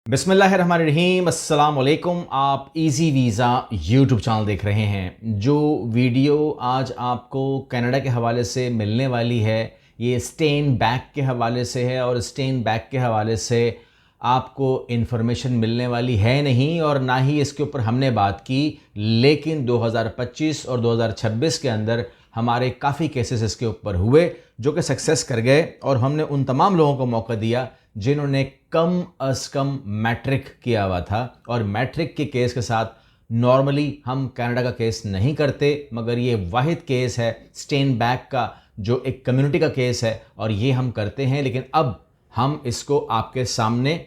बिस्मिल्लाहिर्रहमानिर्रहीम, अस्सलाम वालेकुम। आप इजी वीज़ा यूट्यूब चैनल देख रहे हैं। जो वीडियो आज आपको कनाडा के हवाले से मिलने वाली है ये स्टेन बैक के हवाले से है, और स्टेन बैक के हवाले से आपको इन्फॉर्मेशन मिलने वाली है नहीं और ना ही इसके ऊपर हमने बात की। लेकिन 2025 और 2026 के अंदर हमारे काफ़ी केसेस इसके ऊपर हुए जो कि सक्सेस कर गए, और हमने उन तमाम लोगों को मौका दिया जिन्होंने कम अज़ कम मैट्रिक किया हुआ था। और मैट्रिक के केस के साथ नॉर्मली हम कनाडा का केस नहीं करते, मगर ये वाहिद केस है स्टेन बैक का जो एक कम्युनिटी का केस है, और ये हम करते हैं। लेकिन अब हम इसको आपके सामने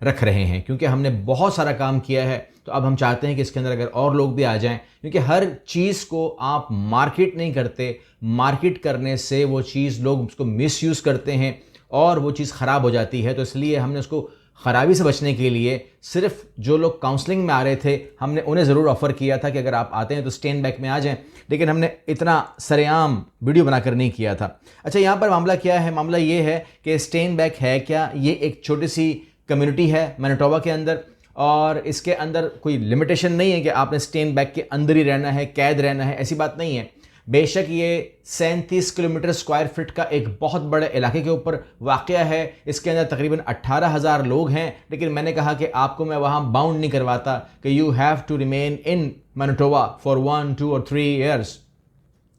रख रहे हैं क्योंकि हमने बहुत सारा काम किया है। तो अब हम चाहते हैं कि इसके अंदर अगर और लोग भी आ जाएं, क्योंकि हर चीज़ को आप मार्केट नहीं करते। मार्केट करने से वो चीज़ लोग उसको मिसयूज़ करते हैं और वो चीज़ ख़राब हो जाती है। तो इसलिए हमने उसको ख़राबी से बचने के लिए सिर्फ जो लोग काउंसलिंग में आ रहे थे हमने उन्हें ज़रूर ऑफ़र किया था कि अगर आप आते हैं तो स्टेन बैक में आ जाएं, लेकिन हमने इतना सरेआम वीडियो बनाकर नहीं किया था। अच्छा, यहाँ पर मामला क्या है? मामला ये है कि स्टेन बैक है क्या? ये एक छोटी सी कम्युनिटी है मैनिटोबा के अंदर, और इसके अंदर कोई लिमिटेशन नहीं है कि आपने स्टेन बैक के अंदर ही रहना है, कैद रहना है, ऐसी बात नहीं है। बेशक ये 37 किलोमीटर स्क्वायर फीट का एक बहुत बड़े इलाके के ऊपर वाक़या है। इसके अंदर तकरीबन 18,000 लोग हैं, लेकिन मैंने कहा कि आपको मैं वहाँ बाउंड नहीं करवाता कि you have to remain in Manitoba for 1, 2 और 3 ईयर्स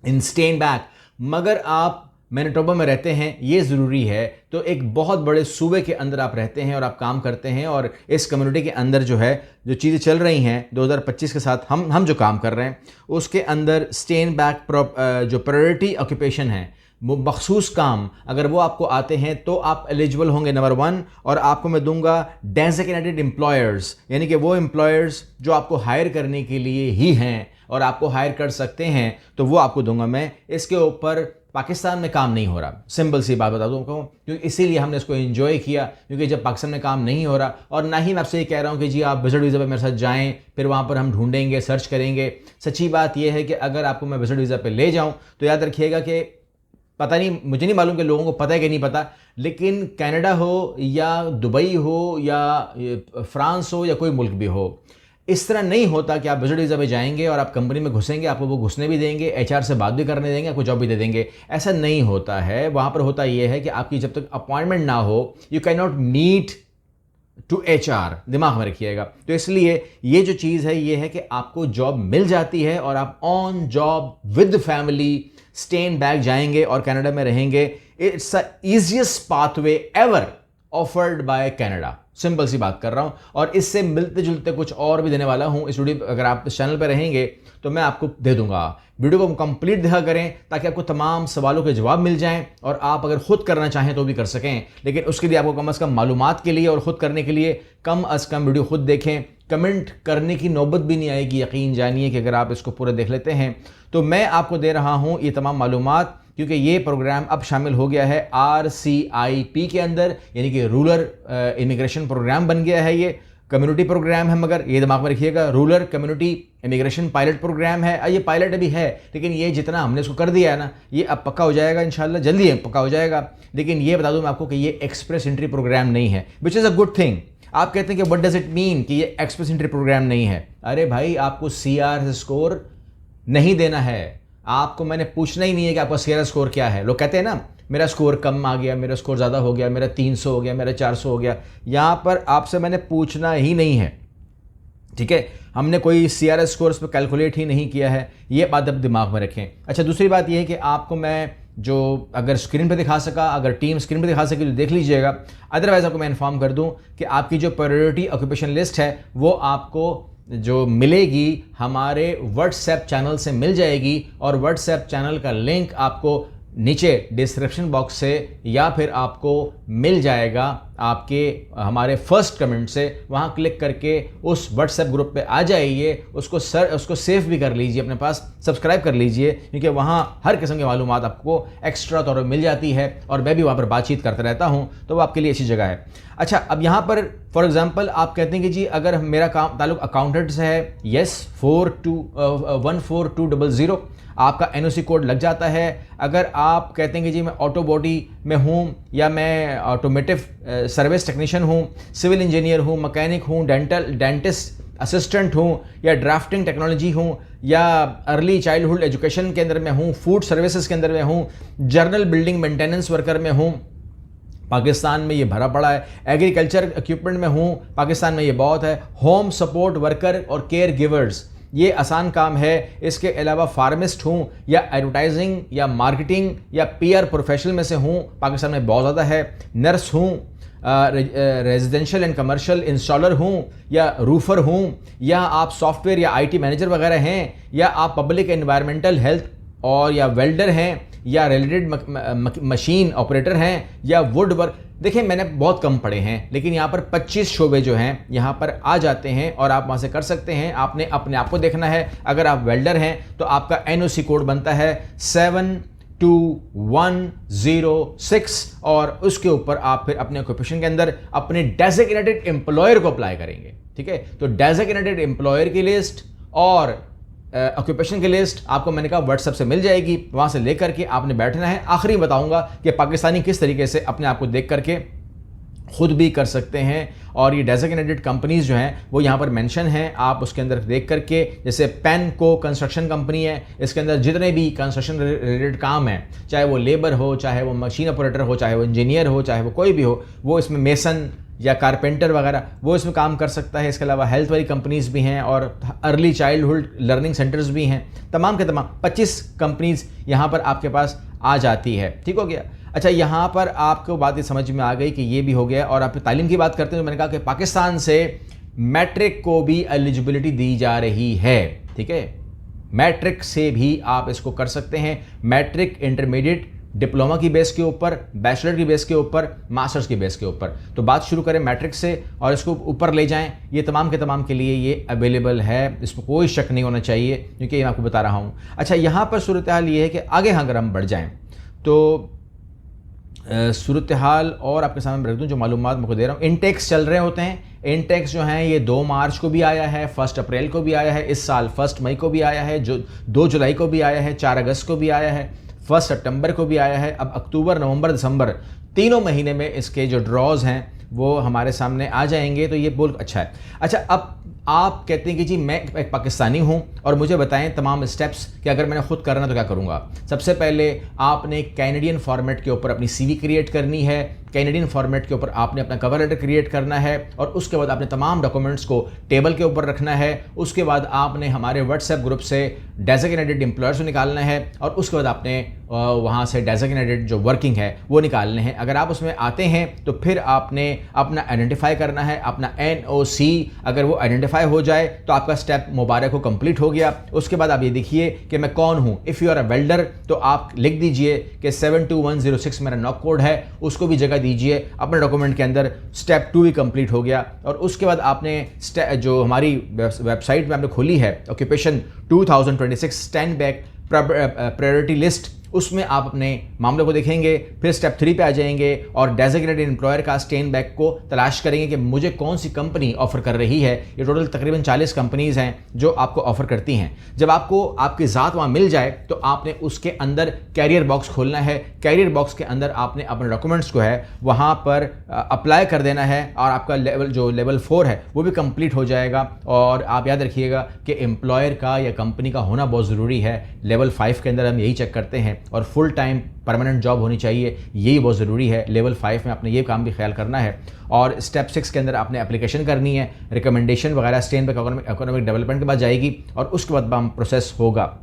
इन स्टेन बैक। मगर आप मैनिटोबा में रहते हैं, ये ज़रूरी है। तो एक बहुत बड़े सूबे के अंदर आप रहते हैं और आप काम करते हैं, और इस कम्युनिटी के अंदर जो है जो चीज़ें चल रही हैं 2025 के साथ हम जो काम कर रहे हैं उसके अंदर स्टेन बैक जो प्रायोरिटी ऑक्यूपेशन है, वो मखसूस काम अगर वो आपको आते हैं तो आप एलिजिबल होंगे नंबर 1। और आपको मैं दूंगा डेजिग्नेटेड एम्प्लॉयर्स, यानी कि वो एम्प्लॉयर्स जो आपको हायर करने के लिए ही हैं और आपको हायर कर सकते हैं, तो वो आपको दूंगा मैं। इसके ऊपर पाकिस्तान में काम नहीं हो रहा, सिंपल सी बात बता दूँ क्योंकि इसीलिए हमने इसको एंजॉय किया, क्योंकि जब पाकिस्तान में काम नहीं हो रहा, और ना ही मैं आपसे ये कह रहा हूँ कि जी आप विजिट वीज़ा पे मेरे साथ जाएं, फिर वहाँ पर हम ढूंढेंगे, सर्च करेंगे। सच्ची बात यह है कि अगर आपको मैं विजिट वीज़ा पे ले जाऊँ तो याद रखिएगा कि पता नहीं, मुझे नहीं मालूम कि लोगों को पता है कि नहीं पता, लेकिन कनाडा हो या दुबई हो या फ्रांस हो या कोई मुल्क भी हो, इस तरह नहीं होता कि आप विजिट वीज़ा पे जाएंगे और आप कंपनी में घुसेंगे, आपको वो घुसने भी देंगे, एचआर से बात भी करने देंगे, आपको जॉब भी दे देंगे। ऐसा नहीं होता है। वहाँ पर होता यह है कि आपकी जब तक अपॉइंटमेंट ना हो you can not meet to HR, दिमाग में रखिएगा। तो इसलिए ये जो चीज़ है ये है कि आपको जॉब मिल जाती है और आप ऑन जॉब विद फैमिली स्टेन बैक जाएंगे और कनाडा में रहेंगे। It's the easiest pathway ever offered by Canada, simple सी बात कर रहा हूं। और इससे मिलते जुलते कुछ और भी देने वाला हूं इस वीडियो। अगर आप इस चैनल पर रहेंगे तो मैं आपको दे दूंगा। वीडियो को कंप्लीट देखा करें ताकि आपको तमाम सवालों के जवाब मिल जाएं, और आप अगर खुद करना चाहें तो भी कर सकें। लेकिन उसके लिए आपको कम अज़ कम मालूमात के लिए और ख़ुद करने के लिए कम अज़ कम वीडियो खुद देखें। कमेंट करने की नौबत भी नहीं आएगी, यकीन जानिए कि अगर आप इसको पूरा देख लेते हैं। तो मैं आपको दे रहा हूँ ये तमाम मालूमात क्योंकि ये प्रोग्राम अब शामिल हो गया है RCIP के अंदर, यानी कि रूरल इमिग्रेशन प्रोग्राम बन गया है। ये कम्युनिटी प्रोग्राम है, मगर ये दिमाग में रखिएगा rural community immigration pilot program है। ये पायलट अभी है, लेकिन ये जितना हमने इसको कर दिया है ना, ये अब पक्का हो जाएगा इंशाल्लाह, जल्दी पक्का हो जाएगा। लेकिन ये बता दूं मैं आपको कि ये एक्सप्रेस एंट्री प्रोग्राम नहीं है, which is a good thing. आप कहते हैं कि व्हाट डज इट मीन कि ये एक्सप्रेस एंट्री प्रोग्राम नहीं है? अरे भाई, आपको CR स्कोर नहीं देना है। आपको मैंने पूछना ही नहीं है कि आपका CR स्कोर क्या है। लोग कहते हैं ना मेरा स्कोर कम आ गया, मेरा स्कोर ज़्यादा हो गया, मेरा 300 हो गया, मेरा 400 हो गया। यहाँ पर आपसे मैंने पूछना ही नहीं है, ठीक है? हमने कोई CR स्कोर पर कैलकुलेट ही नहीं किया है। ये बात अब दिमाग में रखें। अच्छा, दूसरी बात यह है कि आपको मैं जो अगर स्क्रीन पे दिखा सका, अगर टीम स्क्रीन पे दिखा सके तो देख लीजिएगा। अदरवाइज़ आपको मैं इन्फॉर्म कर दूं कि आपकी जो प्रायोरिटी ऑक्यूपेशन लिस्ट है वो आपको जो मिलेगी हमारे व्हाट्सएप चैनल से मिल जाएगी, और व्हाट्सएप चैनल का लिंक आपको नीचे डिस्क्रिप्शन बॉक्स से या फिर आपको मिल जाएगा आपके हमारे फर्स्ट कमेंट से। वहाँ क्लिक करके उस व्हाट्सएप ग्रुप पे आ जाइए, उसको सेव भी कर लीजिए अपने पास, सब्सक्राइब कर लीजिए, क्योंकि वहाँ हर किस्म की मालूमात आपको एक्स्ट्रा तौर पर मिल जाती है, और मैं भी वहाँ पर बातचीत करता रहता हूँ, तो वो आपके लिए अच्छी जगह है। अच्छा, अब यहाँ पर फॉर एग्जांपल आप कहते हैं कि जी अगर मेरा काम ताल्लुक अकाउंटेंट से है, येस 14200, आपका एनओसी कोड लग जाता है। अगर आप कहते हैं कि जी मैं ऑटो बॉडी में हूँ, या मैं ऑटोमेटिव सर्विस टेक्नीशियन हूँ, सिविल इंजीनियर हूँ, मैकेनिक हूँ, डेंटिस्ट असिस्टेंट हूँ, या ड्राफ्टिंग टेक्नोलॉजी हूँ, या अर्ली चाइल्डहुड एजुकेशन के अंदर में हूँ, फूड सर्विसेज के अंदर में हूँ, जनरल बिल्डिंग मेंटेनेंस वर्कर में हूँ, पाकिस्तान में ये भरा पड़ा है, एग्रीकल्चर इक्विपमेंट में हूँ, पाकिस्तान में ये बहुत है, होम सपोर्ट वर्कर और केयर गिवर्स, ये आसान काम है। इसके अलावा फार्मिस्ट हूँ, या एडवर्टाइजिंग या मार्केटिंग या पीआर प्रोफेशनल में से हूँ, पाकिस्तान में बहुत ज़्यादा है। नर्स हूँ, रेजिडेंशियल एंड कमर्शियल इंस्टॉलर हूँ, या रूफर हूँ, या आप सॉफ्टवेयर या आईटी मैनेजर वगैरह हैं, या आप पब्लिक एनवायरमेंटल हेल्थ और या वेल्डर हैं, या रिलेटेड मशीन ऑपरेटर हैं, या वुड वर्क। देखिए मैंने बहुत कम पढ़े हैं, लेकिन यहाँ पर 25 शोबे जो हैं यहाँ पर आ जाते हैं और आप वहाँ से कर सकते हैं। आपने अपने आप को देखना है। अगर आप वेल्डर हैं तो आपका एनओसी कोड बनता है 72106 और उसके ऊपर आप फिर अपने ऑक्यूपेशन के अंदर अपने डेजिग्नेटेड एम्प्लॉयर को अप्लाई करेंगे। ठीक है, तो डेजिग्नेटेड एम्प्लॉयर की लिस्ट और ऑक्यूपेशन की लिस्ट आपको मैंने कहा व्हाट्सएप से मिल जाएगी, वहाँ से लेकर के आपने बैठना है। आखिरी बताऊंगा कि पाकिस्तानी किस तरीके से अपने आप को देख करके खुद भी कर सकते हैं, और ये डेजिग्नेटेड कंपनीज जो हैं वो यहाँ पर मेंशन हैं, आप उसके अंदर देख करके, जैसे पेनको कंस्ट्रक्शन कंपनी है, इसके अंदर जितने भी कंस्ट्रक्शन रिलेटेड काम है, चाहे वो लेबर हो, चाहे वो मशीन ऑपरेटर हो, चाहे वो इंजीनियर हो, चाहे वो कोई भी हो, वो इसमें मेसन या कारपेंटर वगैरह वो इसमें काम कर सकता है। इसके अलावा हेल्थ वाली कंपनीज भी हैं और अर्ली चाइल्डहुड लर्निंग सेंटर्स भी हैं। तमाम के तमाम 25 कंपनीज यहाँ पर आपके पास आ जाती है। ठीक हो गया। अच्छा, यहाँ पर आपको बात ये समझ में आ गई कि ये भी हो गया। और आप तालीम की बात करते हैं तो मैंने कहा कि पाकिस्तान से मैट्रिक को भी एलिजिबिलिटी दी जा रही है। ठीक है, मैट्रिक से भी आप इसको कर सकते हैं। मैट्रिक, इंटरमीडिएट, डिप्लोमा की बेस के ऊपर, बैचलर की बेस के ऊपर, मास्टर्स की बेस के ऊपर। तो बात शुरू करें मैट्रिक से और इसको ऊपर ले जाएं। ये तमाम के तमाम के लिए ये अवेलेबल है, इसमें कोई शक नहीं होना चाहिए, क्योंकि मैं आपको बता रहा हूँ। अच्छा, यहाँ पर सूरत हाल ये है कि आगे अगर हम बढ़ जाएँ तो सूरत हाल और आपके सामने रख दूँ जो मालूमात मैं दे रहा हूँ। इनटेक्स चल रहे होते हैं। इनटेक्स जो हैं ये 2 मार्च को भी आया है, 1 अप्रैल को भी आया है, इस साल 1 मई को भी आया है, जो 2 जुलाई को भी आया है, 4 अगस्त को भी आया है, 1 सितंबर को भी आया है। अब अक्टूबर, नवंबर, दिसंबर तीनों महीने में इसके जो ड्रॉज हैं वो हमारे सामने आ जाएंगे। तो ये बहुत अच्छा है। अच्छा, अब आप कहते हैं कि जी मैं एक पाकिस्तानी हूं और मुझे बताएं तमाम स्टेप्स कि अगर मैंने खुद करना तो क्या करूंगा। सबसे पहले आपने कैनेडियन फॉर्मेट के ऊपर अपनी सीवी क्रिएट करनी है। कैनेडियन फॉर्मेट के ऊपर आपने अपना कवर लेटर क्रिएट करना है और उसके बाद आपने तमाम डॉक्यूमेंट्स को टेबल के ऊपर रखना है। उसके बाद आपने हमारे व्हाट्सएप ग्रुप से डेजिग्नेटेड एम्प्लॉयर्स को निकालना है और उसके बाद आपने वहाँ से डेजिग्नेटेड जो वर्किंग है वो निकालने हैं। अगर आप उसमें आते हैं तो फिर आपने अपना आइडेंटिफाई करना है, अपना NOC। अगर वो आइडेंटिफाई हो जाए तो आपका स्टेप मुबारक हो, कंप्लीट हो गया। उसके बाद आप ये देखिए कि मैं कौन हूँ। If you are a welder तो आप लिख दीजिए कि 72106 मेरा नॉक कोड है, उसको भी जगह दीजिए अपने डॉक्यूमेंट के अंदर। स्टेप 2 भी कंप्लीट हो गया। और उसके बाद आपने जो हमारी वेबसाइट में आपने खोली है occupation 2026 stand back priority list, उसमें आप अपने मामले को देखेंगे। फिर स्टेप 3 पे आ जाएंगे और डेजिग्नेटेड एम्प्लॉयर का स्टैंड बैक को तलाश करेंगे कि मुझे कौन सी कंपनी ऑफर कर रही है। ये टोटल तकरीबन 40 कंपनीज हैं जो आपको ऑफर करती हैं। जब आपको आपकी ज़ात वहाँ मिल जाए तो आपने उसके अंदर कैरियर बॉक्स खोलना है। कैरियर बॉक्स के अंदर आपने अपने डॉक्यूमेंट्स को है वहाँ पर अप्लाई कर देना है और आपका लेवल 4 है वो भी कंप्लीट हो जाएगा। और आप याद रखिएगा कि एम्प्लॉयर का या कंपनी का होना बहुत ज़रूरी है। लेवल 5 के अंदर हम यही चेक करते हैं और फुल टाइम परमानेंट जॉब होनी चाहिए, यही बहुत ज़रूरी है। लेवल 5 में आपने ये काम भी ख्याल करना है। और स्टेप 6 के अंदर आपने एप्लीकेशन करनी है, रिकमेंडेशन वगैरह स्टेन बैक इकोनॉमिक डेवलपमेंट के बाद जाएगी और उसके बाद प्रोसेस होगा।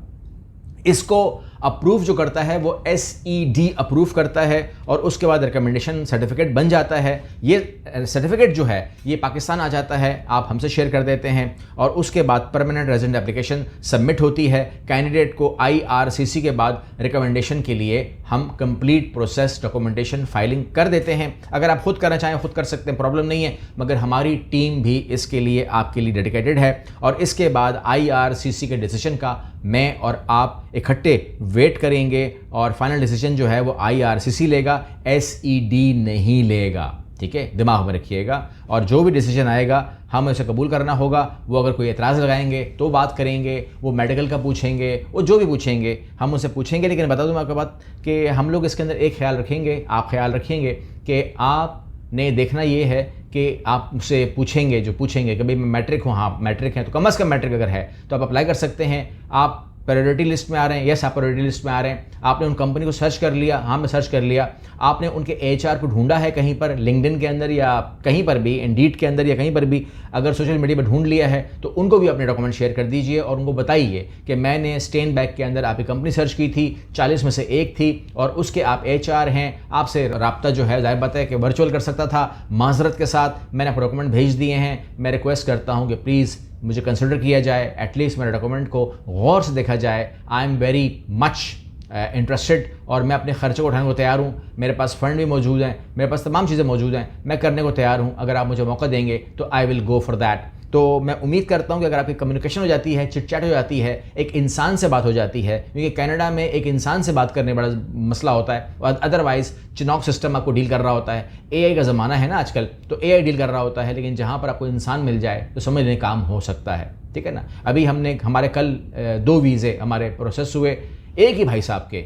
इसको अप्रूव जो करता है वो SED अप्रूव करता है और उसके बाद रिकमेंडेशन सर्टिफिकेट बन जाता है। ये सर्टिफिकेट जो है ये पाकिस्तान आ जाता है, आप हमसे शेयर कर देते हैं और उसके बाद परमानेंट रेजिडेंट एप्लीकेशन सबमिट होती है। कैंडिडेट को IRCC के बाद रिकमेंडेशन के लिए हम कंप्लीट प्रोसेस डॉक्यूमेंटेशन फाइलिंग कर देते हैं। अगर आप खुद करना चाहें खुद कर सकते हैं, प्रॉब्लम नहीं है, मगर हमारी टीम भी इसके लिए आपके लिए डेडिकेटेड है। और इसके बाद IRCC के डिसीजन का मैं और आप इकट्ठे वेट करेंगे और फाइनल डिसीजन जो है वो IRCC लेगा, SED नहीं लेगा। ठीक है, दिमाग में रखिएगा। और जो भी डिसीजन आएगा हमें उसे कबूल करना होगा। वो अगर कोई एतराज़ लगाएंगे तो बात करेंगे, वो मेडिकल का पूछेंगे, वो जो भी पूछेंगे हम उनसे पूछेंगे। लेकिन बता दूँ मैं आपको बात कि हम लोग इसके अंदर एक ख्याल रखेंगे, आप ख्याल रखेंगे कि आपने देखना ये है कि आप उससे पूछेंगे, जो पूछेंगे कि भाई मैं मैट्रिक हूँ, हाँ मैट्रिक है तो कम अज़ कम मैट्रिक अगर है तो आप अप्लाई कर सकते हैं। आप प्रायोरिटी लिस्ट में आ रहे हैं, यस आप प्रायोरिटी लिस्ट में आ रहे हैं। आपने उन कंपनी को सर्च कर लिया, हाँ मैं सर्च कर लिया। आपने उनके एचआर को ढूंढा है कहीं पर, लिंक्डइन के अंदर या कहीं पर भी, इंडीड के अंदर या कहीं पर भी अगर सोशल मीडिया पर ढूंढ लिया है तो उनको भी अपने डॉक्यूमेंट शेयर कर दीजिए और उनको बताइए कि मैंने स्टेनबैक के अंदर आपकी कंपनी सर्च की थी, 40 में से एक थी और उसके आप एचआर हैं। आपसे रब्ता जो है ज़ाहिर बात है कि वर्चुअल कर सकता था, माजरत के साथ मैंने आपको डॉक्यूमेंट भेज दिए हैं। मैं रिक्वेस्ट करता हूँ कि प्लीज़ मुझे कंसिडर किया जाए, एटलीस्ट मेरे डॉक्यूमेंट को गौर से देखा जाए। I am very much interested और मैं अपने खर्चे को उठाने को तैयार हूँ। मेरे पास फंड भी मौजूद हैं, मेरे पास तमाम चीज़ें मौजूद हैं, मैं करने को तैयार हूँ। अगर आप मुझे मौका देंगे तो I will go for that. तो मैं उम्मीद करता हूँ कि अगर आपकी कम्युनिकेशन हो जाती है, चिट चैट हो जाती है, एक इंसान से बात हो जाती है, क्योंकि कनाडा में एक इंसान से बात करने बड़ा मसला होता है और अदरवाइज चिनॉक सिस्टम आपको डील कर रहा होता है। एआई का ज़माना है ना आजकल, तो एआई डील कर रहा होता है। लेकिन जहाँ पर आपको इंसान मिल जाए तो समझ लें काम हो सकता है, ठीक है ना। अभी हमारे कल 2 वीज़े हमारे प्रोसेस हुए, एक ही भाई साहब के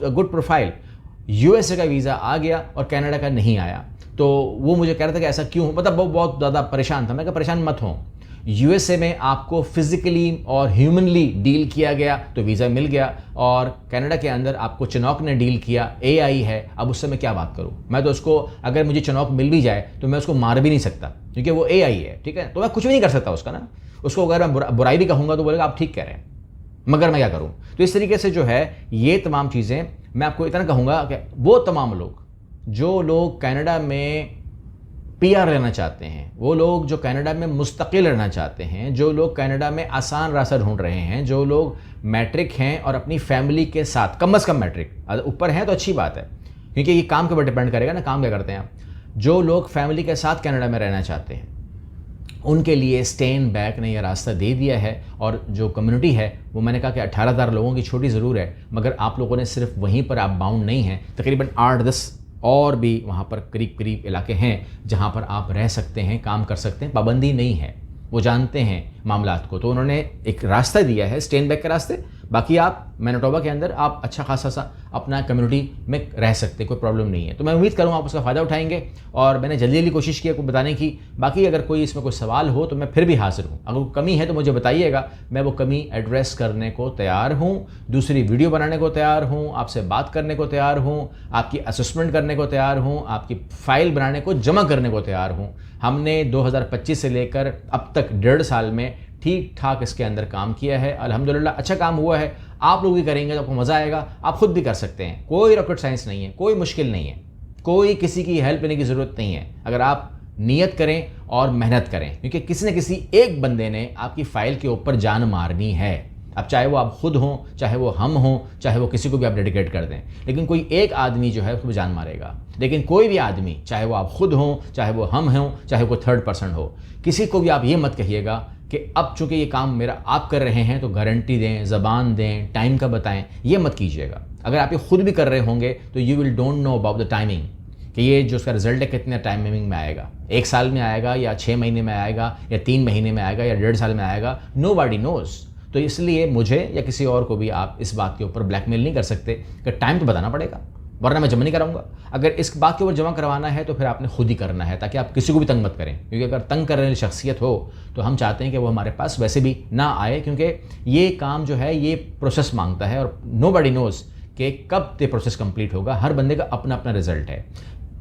गुड प्रोफाइल, यूएसए का वीज़ा आ गया और कनाडा का नहीं आया। तो वो मुझे कह रहा था कि ऐसा क्यों, मतलब वो बहुत ज़्यादा परेशान था। मैं कहा परेशान मत हो, यूएसए में आपको फिजिकली और ह्यूमनली डील किया गया तो वीज़ा मिल गया, और कनाडा के अंदर आपको चिनॉक ने डील किया, एआई है। अब उससे मैं क्या बात करूं, मैं तो उसको, अगर मुझे चिनॉक मिल भी जाए तो मैं उसको मार भी नहीं सकता क्योंकि वो एआई है, ठीक है। तो मैं कुछ भी नहीं कर सकता उसका ना। उसको अगर मैं बुराई भी कहूँगा तो बोलेगा आप ठीक कह रहे हैं, मगर मैं क्या करूँ। तो इस तरीके से जो है ये तमाम चीज़ें मैं आपको इतना कहूँगा कि वो तमाम लोग जो लोग कनाडा में पीआर लेना चाहते हैं, वो लोग जो कनाडा में मुस्तकिल रहना चाहते हैं, जो लोग कनाडा में आसान रास्ता ढूंढ रहे हैं, जो लोग मैट्रिक हैं और अपनी फैमिली के साथ, कम से कम मैट्रिक ऊपर हैं तो अच्छी बात है क्योंकि ये काम के ऊपर डिपेंड करेगा ना, काम क्या करते हैं आप। जो लोग फैमिली के साथ कनाडा में रहना चाहते हैं उनके लिए स्टेनबैक ने यह रास्ता दे दिया है। और जो कम्युनिटी है वो मैंने कहा कि 18,000 लोगों की छोटी ज़रूर है, मगर आप लोगों ने सिर्फ वहीं पर आप बाउंड नहीं हैं, तकरीबन 8-10 और भी वहाँ पर करीब करीब इलाके हैं जहाँ पर आप रह सकते हैं, काम कर सकते हैं, पाबंदी नहीं है, वो जानते हैं मामलात को। तो उन्होंने एक रास्ता दिया है स्टेनबैक के रास्ते। बाकी आप मैनिटोबा के अंदर आप अच्छा खासा सा अपना कम्युनिटी में रह सकते, कोई प्रॉब्लम नहीं है। तो मैं उम्मीद करूँगा आप उसका फ़ायदा उठाएंगे और मैंने जल्दी जल्दी कोशिश की आपको बताने की। बाकी अगर कोई इसमें कोई सवाल हो तो मैं फिर भी हाजिर हूँ, अगर कोई कमी है तो मुझे बताइएगा, मैं वो कमी एड्रेस करने को तैयार हूँ, दूसरी वीडियो बनाने को तैयार हूँ, आपसे बात करने को तैयार हूँ, आपकी असेसमेंट करने को तैयार हूँ, आपकी फ़ाइल बनाने को, जमा करने को तैयार हूँ। हमने 2025 से लेकर अब तक 1.5 साल में ठीक ठाक इसके अंदर काम किया है, अल्हम्दुलिल्लाह अच्छा काम हुआ है। आप लोग भी करेंगे तो आपको मज़ा आएगा, आप खुद भी कर सकते हैं, कोई रॉकेट साइंस नहीं है, कोई मुश्किल नहीं है, कोई किसी की हेल्प लेने की ज़रूरत नहीं है अगर आप नियत करें और मेहनत करें, क्योंकि किसी न किसी एक बंदे ने आपकी फ़ाइल के ऊपर जान मारनी है। अब चाहे वो आप खुद हों, चाहे वो हम हों, चाहे वो किसी को भी आप डेडिकेट कर दें, लेकिन कोई एक आदमी जो है उसको जान मारेगा। लेकिन कोई भी आदमी, चाहे वो आप खुद हों, चाहे वो हम हों, चाहे वो थर्ड पर्सन हो, किसी को भी आप ये मत कहिएगा कि अब चूंकि ये काम मेरा आप कर रहे हैं तो गारंटी दें, ज़बान दें, टाइम का बताएं, ये मत कीजिएगा। अगर आप ये खुद भी कर रहे होंगे तो you will don't know about the timing कि ये जो उसका रिजल्ट है कितने टाइमिंग में आएगा, 1 साल में आएगा या 6 महीने में आएगा या 3 महीने में आएगा या 1.5 साल में आएगा, नोबडी नोज़। तो इसलिए मुझे या किसी और को भी आप इस बात के ऊपर ब्लैकमेल नहीं कर सकते कि टाइम तो बताना पड़ेगा, वरना मैं जमा नहीं कराऊंगा। अगर इस बात के ऊपर जमा करवाना है तो फिर आपने खुद ही करना है, ताकि आप किसी को भी तंग मत करें, क्योंकि अगर तंग करने वाली शख्सियत हो तो हम चाहते हैं कि वो हमारे पास वैसे भी ना आए, क्योंकि ये काम जो है ये प्रोसेस मांगता है और नोबडी नोज़ कि कब ये प्रोसेस कंप्लीट होगा। हर बंदे का अपना अपना रिजल्ट है।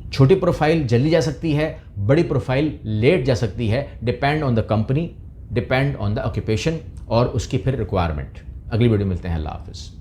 छोटी प्रोफाइल जल्दी जा सकती है, बड़ी प्रोफाइल लेट जा सकती है, depend on the company, depend on the occupation और उसकी फिर रिक्वायरमेंट। अगली वीडियो मिलते हैं, अल्लाह हाफ़िज़।